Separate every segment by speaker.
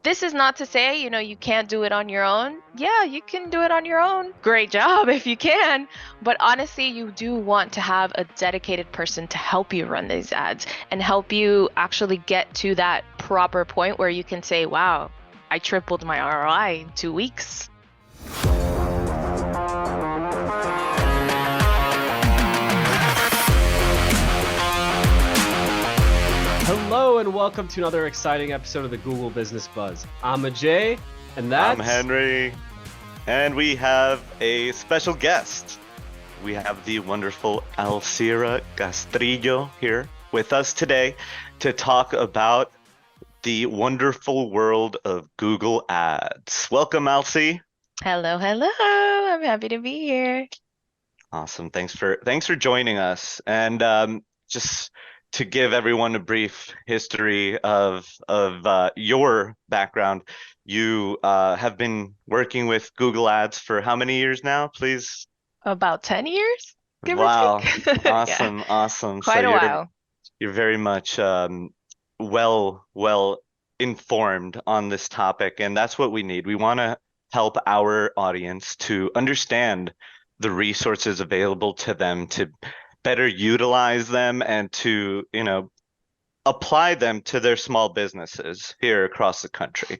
Speaker 1: This is not to say, you can't do it on your own. Yeah, you can do it on your own. Great job if you can. But honestly, you do want to have a dedicated person to help you run these ads and help you actually get to that proper point where you can say, wow, I tripled my ROI in 2 weeks.
Speaker 2: Hello and welcome to another exciting episode of the Google Business Buzz. I'm Ajay, and that's...
Speaker 3: I'm Henry, and we have a special guest. We have the wonderful Alcira Castrillo here with us today to talk about the wonderful world of Google Ads. Welcome, Alci.
Speaker 1: Hello, hello. I'm happy to be here.
Speaker 3: Awesome. Thanks for joining us. And just to give everyone a brief history of your background, you have been working with Google Ads for how many years now, please?
Speaker 1: About 10 years, give or
Speaker 3: Wow.
Speaker 1: take. Yeah,
Speaker 3: Awesome. So
Speaker 1: quite a while.
Speaker 3: you're very much well informed on this topic, and that's what we need. We want to help our audience to understand the resources available to them, to better utilize them, and to, apply them to their small businesses here across the country.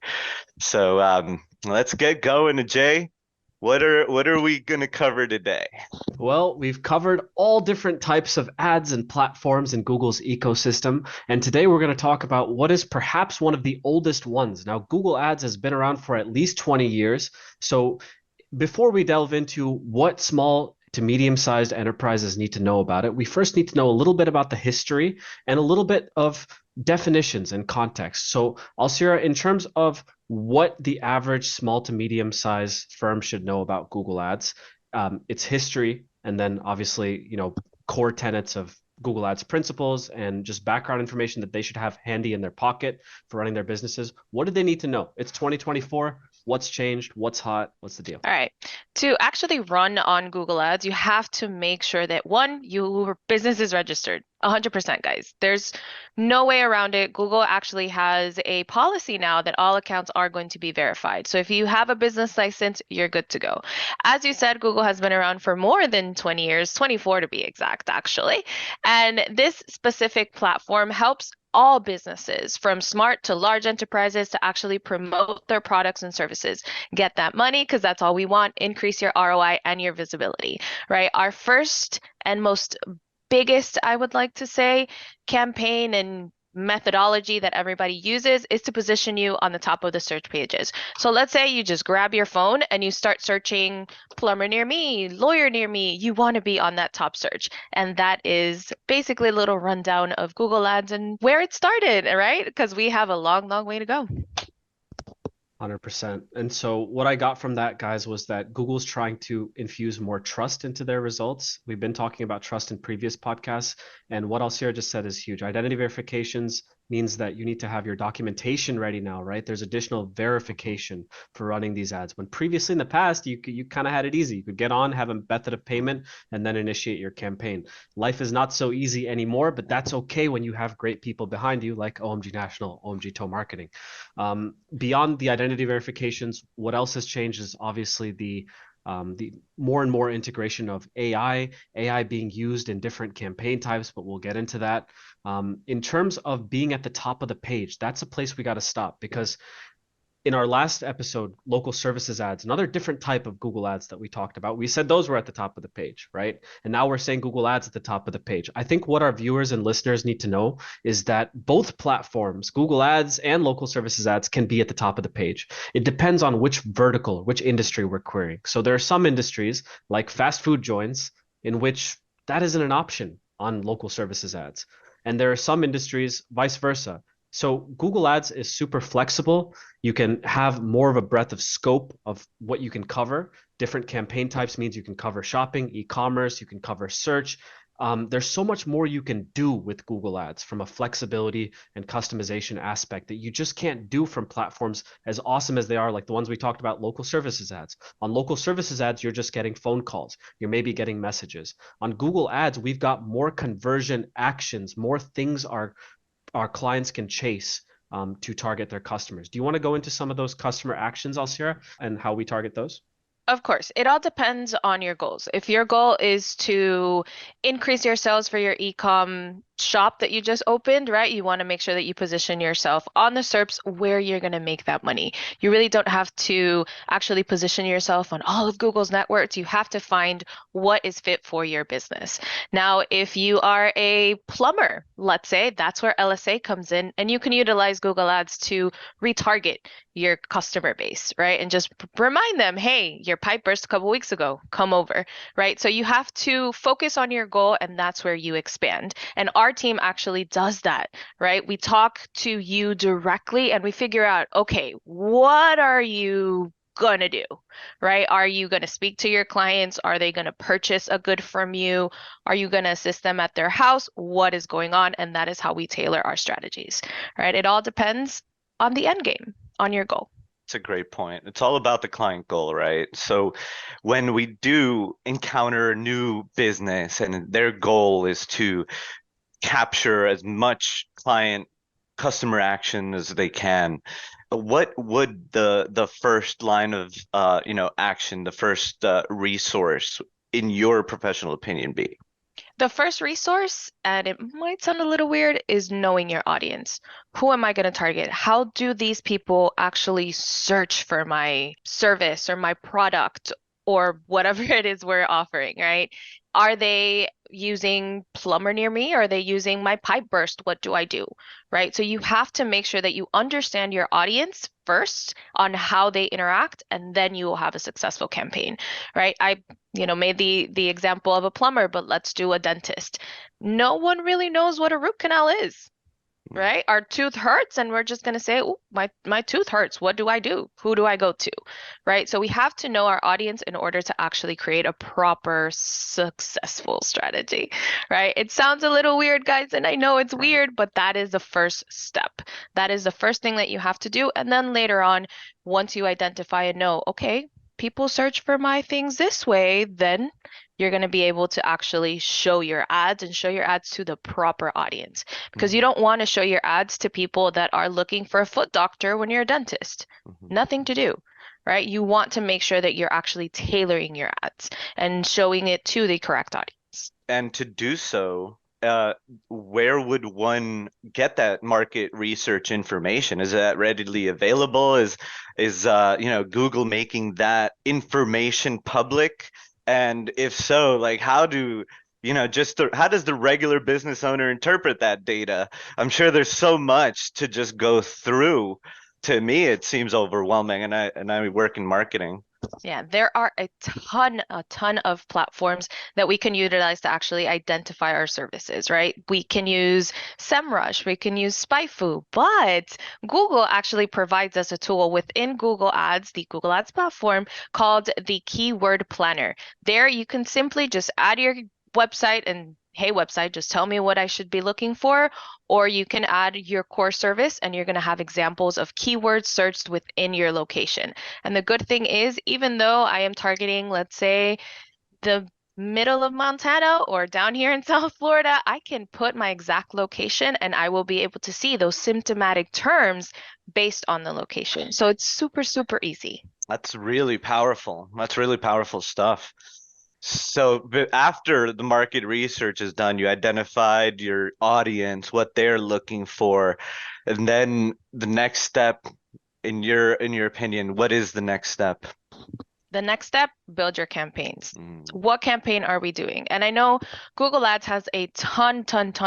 Speaker 3: So let's get going. Jay, what are we going to cover today?
Speaker 2: Well, we've covered all different types of ads and platforms in Google's ecosystem, and today we're going to talk about what is perhaps one of the oldest ones. Now, Google Ads has been around for at least 20 years, so before we delve into what small to medium-sized enterprises need to know about it, we first need to know a little bit about the history and a little bit of definitions and context. So, Alcira, in terms of what the average small to medium-sized firm should know about Google Ads, its history, and then obviously, core tenets of Google Ads principles and just background information that they should have handy in their pocket for running their businesses. What do they need to know? It's 2024. What's changed? What's hot? What's the deal?
Speaker 1: All right. To actually run on Google Ads, you have to make sure that one, your business is registered. 100%, guys. There's no way around it. Google actually has a policy now that all accounts are going to be verified. So if you have a business license, you're good to go. As you said, Google has been around for more than 20 years, 24 to be exact, actually. And this specific platform helps all businesses, from smart to large enterprises, to actually promote their products and services. Get that money, because that's all we want. Increase your ROI and your visibility, right? Our first and most biggest, I would like to say, campaign and methodology that everybody uses is to position you on the top of the search pages. So let's say you just grab your phone and you start searching plumber near me, lawyer near me. You want to be on that top search. And that is basically a little rundown of Google Ads and where it started, right? Because we have a long, long way to go.
Speaker 2: 100%. And so what I got from that, guys, was that Google's trying to infuse more trust into their results. We've been talking about trust in previous podcasts, and what Alcira just said is huge. Identity verifications means that you need to have your documentation ready now, right? There's additional verification for running these ads. When previously in the past, you kind of had it easy. You could get on, have a method of payment, and then initiate your campaign. Life is not so easy anymore, but that's okay when you have great people behind you like OMG National, OMG Tow Marketing. Beyond the identity verifications, what else has changed is obviously the more and more integration of AI being used in different campaign types, but we'll get into that. In terms of being at the top of the page, that's a place we got to stop, because in our last episode, local services ads, another different type of Google ads that we talked about, we said those were at the top of the page, right? And now we're saying Google ads at the top of the page. I think what our viewers and listeners need to know is that both platforms, Google ads and local services ads, can be at the top of the page. It depends on which vertical, which industry we're querying. So there are some industries like fast food joints in which that isn't an option on local services ads. And there are some industries vice versa. So Google Ads is super flexible. You can have more of a breadth of scope of what you can cover. Different campaign types means you can cover shopping, e-commerce, you can cover search. There's so much more you can do with Google Ads from a flexibility and customization aspect that you just can't do from platforms as awesome as they are, like the ones we talked about, local services ads. On local services ads, you're just getting phone calls. You're maybe getting messages. On Google Ads, we've got more conversion actions, more things our clients can chase to target their customers. Do you want to go into some of those customer actions, Alcira, and how we target those?
Speaker 1: Of course, it all depends on your goals. If your goal is to increase your sales for your e-com shop that you just opened, right? You want to make sure that you position yourself on the SERPs where you're going to make that money. You really don't have to actually position yourself on all of Google's networks. You have to find what is fit for your business. Now, if you are a plumber, let's say, that's where LSA comes in, and you can utilize Google Ads to retarget your customer base, right? And just remind them, hey, your pipe burst a couple weeks ago, come over, right? So you have to focus on your goal, and that's where you expand. And our team actually does that, right? We talk to you directly and we figure out, okay, what are you gonna do, right? Are you gonna speak to your clients? Are they gonna purchase a good from you? Are you gonna assist them at their house? What is going on? And that is how we tailor our strategies, right? It all depends on the end game, on your goal.
Speaker 3: It's a great point. It's all about the client goal, right? So when we do encounter a new business and their goal is to capture as much client customer action as they can, what would the first line of action, the first resource in your professional opinion be?
Speaker 1: The first resource, and it might sound a little weird, is knowing your audience. Who am I going to target? How do these people actually search for my service or my product or whatever it is we're offering, right? Are they using plumber near me? Are they using my pipe burst? What do I do? Right? So you have to make sure that you understand your audience first on how they interact, and then you will have a successful campaign, right? I made the example of a plumber, but let's do a dentist. No one really knows what a root canal is, right? Our tooth hurts and we're just going to say, oh, my tooth hurts. What do I do? Who do I go to? Right? So we have to know our audience in order to actually create a proper successful strategy, right? It sounds a little weird, guys, and I know it's weird, but that is the first step. That is the first thing that you have to do. And then later on, once you identify and know, okay, people search for my things this way, then you're going to be able to actually show your ads and show your ads to the proper audience, because you don't want to show your ads to people that are looking for a foot doctor when you're a dentist. Nothing to do, right? You want to make sure that you're actually tailoring your ads and showing it to the correct audience.
Speaker 3: And to do so, where would one get that market research information? Is that readily available? Is Google making that information public? And if so, like how does the regular business owner interpret that data? I'm sure there's so much to just go through. To me, it seems overwhelming, and I work in marketing.
Speaker 1: Yeah, there are a ton of platforms that we can utilize to actually identify our services, right? We can use SEMrush, we can use SpyFu, but Google actually provides us a tool within Google Ads, the Google Ads platform, called the Keyword Planner. There you can simply just add your website and, hey, website, just tell me what I should be looking for. Or you can add your core service and you're going to have examples of keywords searched within your location. And the good thing is, even though I am targeting, let's say, the middle of Montana or down here in South Florida, I can put my exact location and I will be able to see those symptomatic terms based on the location. So it's super, super easy.
Speaker 3: That's really powerful. That's really powerful stuff. So after the market research is done, you identified your audience, what they're looking for, and then the next step, in your opinion, what is the next step?
Speaker 1: The next step, build your campaigns. What campaign are we doing? And I know Google Ads has a ton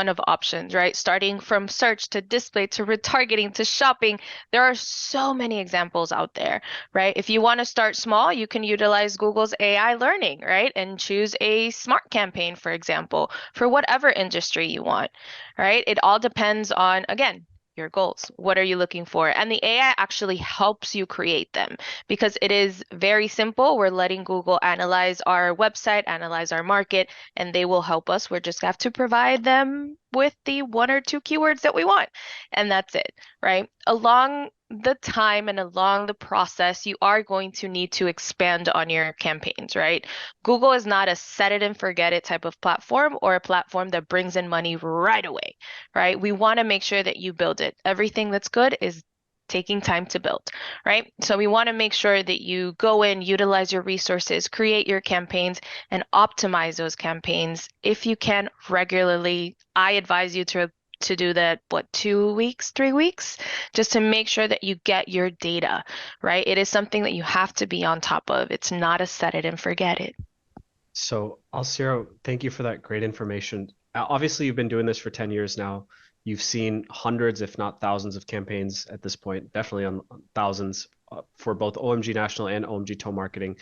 Speaker 1: of options, right? Starting from search to display to retargeting to shopping. There are so many examples out there, right? If you want to start small, you can utilize Google's AI learning, right? And choose a smart campaign, for example, for whatever industry you want, right? It all depends on, again, your goals. What are you looking for? And the AI actually helps you create them because it is very simple. We're letting Google analyze our website, analyze our market, and they will help us. We're just have to provide them with the 1 or 2 keywords that we want. And that's it, right? Along the time and along the process, you are going to need to expand on your campaigns, right? Google is not a set it and forget it type of platform or a platform that brings in money right away, right? We want to make sure that you build it. Everything that's good is taking time to build, right? So we want to make sure that you go in, utilize your resources, create your campaigns, and optimize those campaigns if you can regularly. I advise you to do that, what, 2 weeks, 3 weeks, just to make sure that you get your data, right? It is something that you have to be on top of. It's not a set it and forget it.
Speaker 2: So, Alcira, thank you for that great information. Obviously, you've been doing this for 10 years now. You've seen hundreds, if not thousands, of campaigns at this point, definitely on thousands for both OMG National and OMG Tow Marketing,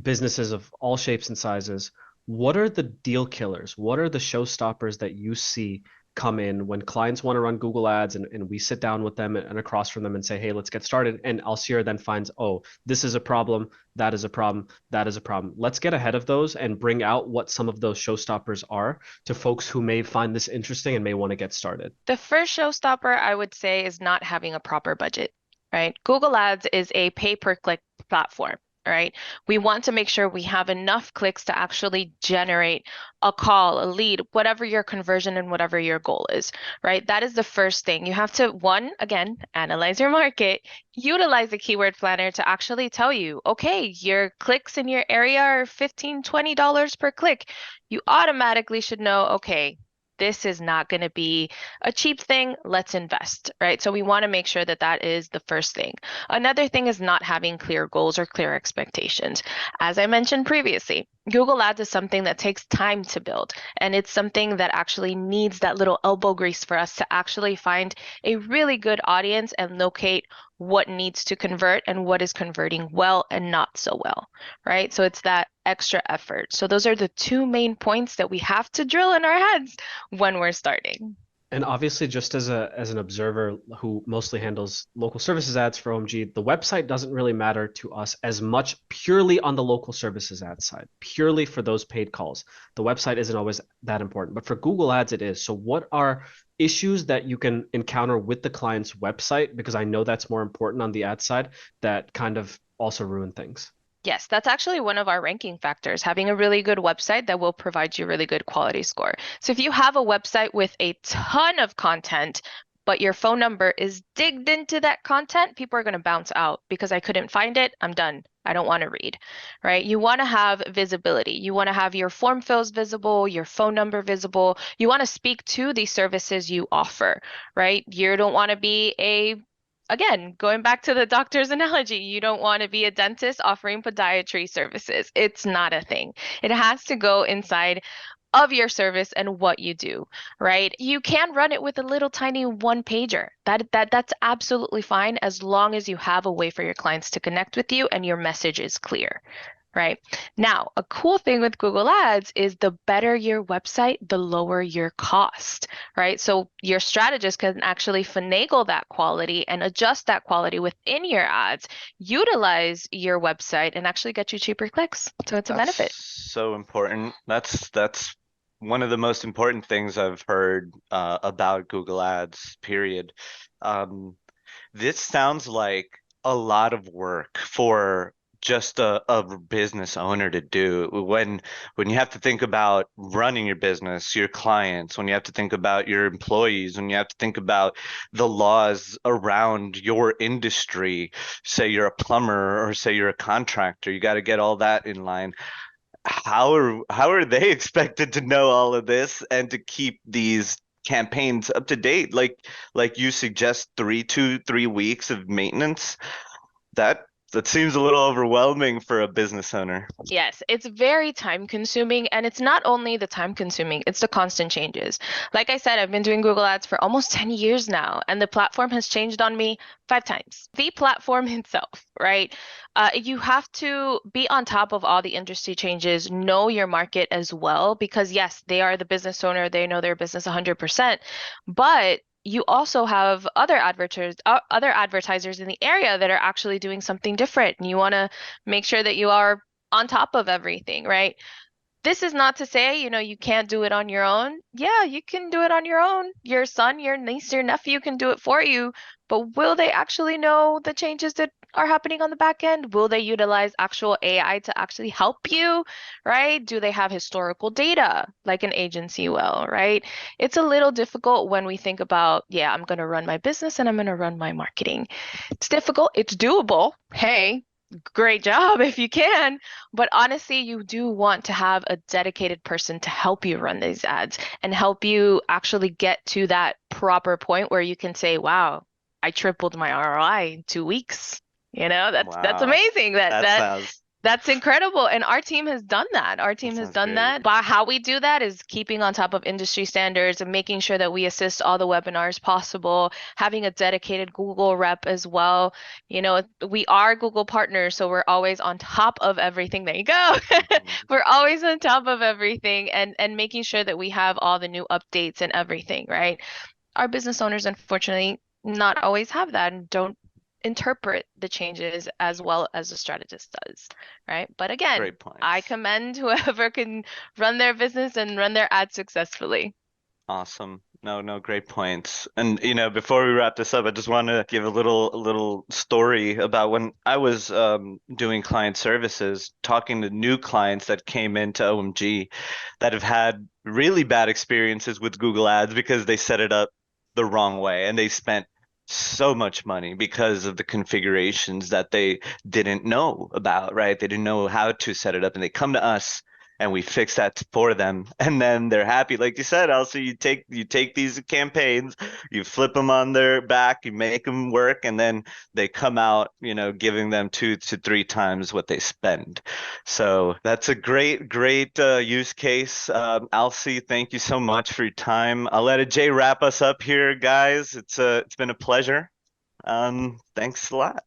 Speaker 2: businesses of all shapes and sizes. What are the deal killers? What are the showstoppers that you see come in when clients want to run Google ads and we sit down with them and across from them and say, hey, let's get started. And Alcira then finds, oh, this is a problem, that is a problem, that is a problem. Let's get ahead of those and bring out what some of those showstoppers are to folks who may find this interesting and may want to get started.
Speaker 1: The first showstopper I would say is not having a proper budget, right? Google Ads is a pay per click platform, right? We want to make sure we have enough clicks to actually generate a call, a lead, whatever your conversion and whatever your goal is, right? That is the first thing. You have to, one, again, analyze your market, utilize the keyword planner to actually tell you, okay, your clicks in your area are $15, $20 per click. You automatically should know, okay, this is not going to be a cheap thing. Let's invest, right? So we want to make sure that that is the first thing. Another thing is not having clear goals or clear expectations. As I mentioned previously, Google Ads is something that takes time to build, and it's something that actually needs that little elbow grease for us to actually find a really good audience and locate what needs to convert and what is converting well and not so well, right? So it's that extra effort. So those are the two main points that we have to drill in our heads when we're starting.
Speaker 2: And obviously, just as an observer who mostly handles local services ads for OMG, the website doesn't really matter to us as much purely on the local services ad side, purely for those paid calls. The website isn't always that important, but for Google Ads, it is. So what are issues that you can encounter with the client's website? Because I know that's more important on the ad side, that kind of also ruin things.
Speaker 1: Yes, that's actually one of our ranking factors, having a really good website that will provide you really good quality score. So if you have a website with a ton of content, but your phone number is digged into that content, people are going to bounce out because I couldn't find it. I'm done. I don't want to read, right? You want to have visibility. You want to have your form fills visible, your phone number visible. You want to speak to the services you offer, right? You don't want to be again, going back to the doctor's analogy, you don't want to be a dentist offering podiatry services. It's not a thing. It has to go inside of your service and what you do, right? You can run it with a little tiny one pager. That's absolutely fine as long as you have a way for your clients to connect with you and your message is clear. Right. Now, a cool thing with Google Ads is the better your website, the lower your cost, right? So your strategist can actually finagle that quality and adjust that quality within your ads, utilize your website, and actually get you cheaper clicks. So it's a
Speaker 3: That's
Speaker 1: benefit.
Speaker 3: so important. That's one of the most important things I've heard about Google Ads, period. Um, this sounds like a lot of work for just a business owner to do when you have to think about running your business, your clients, when you have to think about your employees, when you have to think about the laws around your industry, say you're a plumber or say you're a contractor, you got to get all that in line. How are they expected to know all of this and to keep these campaigns up to date? Like you suggest 3 weeks of maintenance. That that seems a little overwhelming for a business owner.
Speaker 1: Yes, it's very time consuming, and it's not only the time consuming, it's the constant changes. Like I said, I've been doing Google Ads for almost 10 years now, and the platform has changed on me 5 times. The platform itself, right? You have to be on top of all the industry changes, know your market as well, because yes, they are the business owner, they know their business 100%, but you also have other advertisers in the area that are actually doing something different, and you want to make sure that you are on top of everything, right? This is not to say, you can't do it on your own. Yeah, you can do it on your own. Your son, your niece, your nephew can do it for you. But will they actually know the changes that are happening on the back end? Will they utilize actual AI to actually help you, right? Do they have historical data like an agency will, right? It's a little difficult when we think about, yeah, I'm going to run my business and I'm going to run my marketing. It's difficult. It's doable. Hey, great job if you can. But honestly, you do want to have a dedicated person to help you run these ads and help you actually get to that proper point where you can say, wow, I tripled my ROI in 2 weeks. That's
Speaker 3: Wow.
Speaker 1: amazing. That
Speaker 3: That
Speaker 1: that
Speaker 3: sounds
Speaker 1: that's incredible. And our team has done that. Our
Speaker 3: that
Speaker 1: team has
Speaker 3: sounds
Speaker 1: done
Speaker 3: great.
Speaker 1: that. But how we do that is keeping on top of industry standards and making sure that we assist all the webinars possible, having a dedicated Google rep as well. We are Google partners, so we're always on top of everything. There you go.
Speaker 3: Mhm.
Speaker 1: We're always on top of everything and making sure that we have all the new updates and everything, right? Our business owners, unfortunately, not always have that and don't interpret the changes as well as the strategist does, right? But again,
Speaker 3: Great
Speaker 1: I
Speaker 3: points.
Speaker 1: commend whoever can run their business and run their ads successfully.
Speaker 3: Awesome. No, no, great points. And before we wrap this up, I just want to give a little story about when I was doing client services, talking to new clients that came into OMG that have had really bad experiences with Google Ads because they set it up the wrong way and they spent so much money because of the configurations that they didn't know about, right? They didn't know how to set it up, and they come to us and we fix that for them, and then they're happy. Like you said, also you take these campaigns, you flip them on their back, you make them work, and then they come out, giving them 2 to 3 times what they spend. So that's a great use case. Alcy, thank you so much for your time. I'll let Jay wrap us up here, guys. It's been a pleasure. Thanks a lot.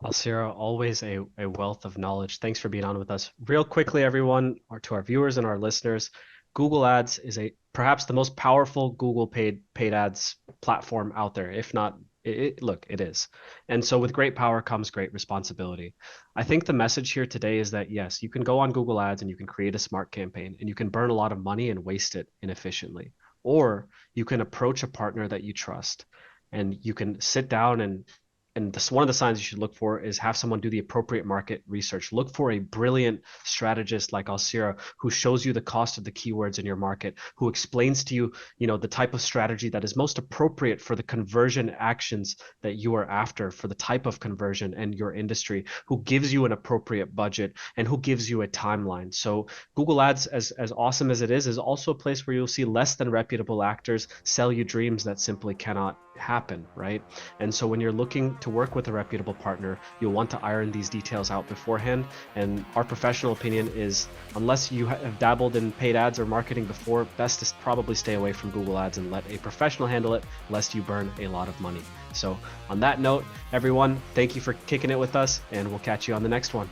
Speaker 2: Alcira, always a wealth of knowledge. Thanks for being on with us. Real quickly, everyone, or to our viewers and our listeners, Google Ads is perhaps the most powerful Google paid ads platform out there. If not, look, it is. And so with great power comes great responsibility. I think the message here today is that yes, you can go on Google Ads and you can create a smart campaign and you can burn a lot of money and waste it inefficiently. Or you can approach a partner that you trust and you can sit down and this, one of the signs you should look for is have someone do the appropriate market research. Look for a brilliant strategist like Alcira who shows you the cost of the keywords in your market, who explains to you, the type of strategy that is most appropriate for the conversion actions that you are after, for the type of conversion and your industry, who gives you an appropriate budget and who gives you a timeline. So Google Ads, as awesome as it is also a place where you'll see less than reputable actors sell you dreams that simply cannot happen, right? And so when you're looking to work with a reputable partner, you'll want to iron these details out beforehand. And our professional opinion is, unless you have dabbled in paid ads or marketing before, best to probably stay away from Google Ads and let a professional handle it, lest you burn a lot of money. So on that note, everyone, thank you for kicking it with us, and we'll catch you on the next one.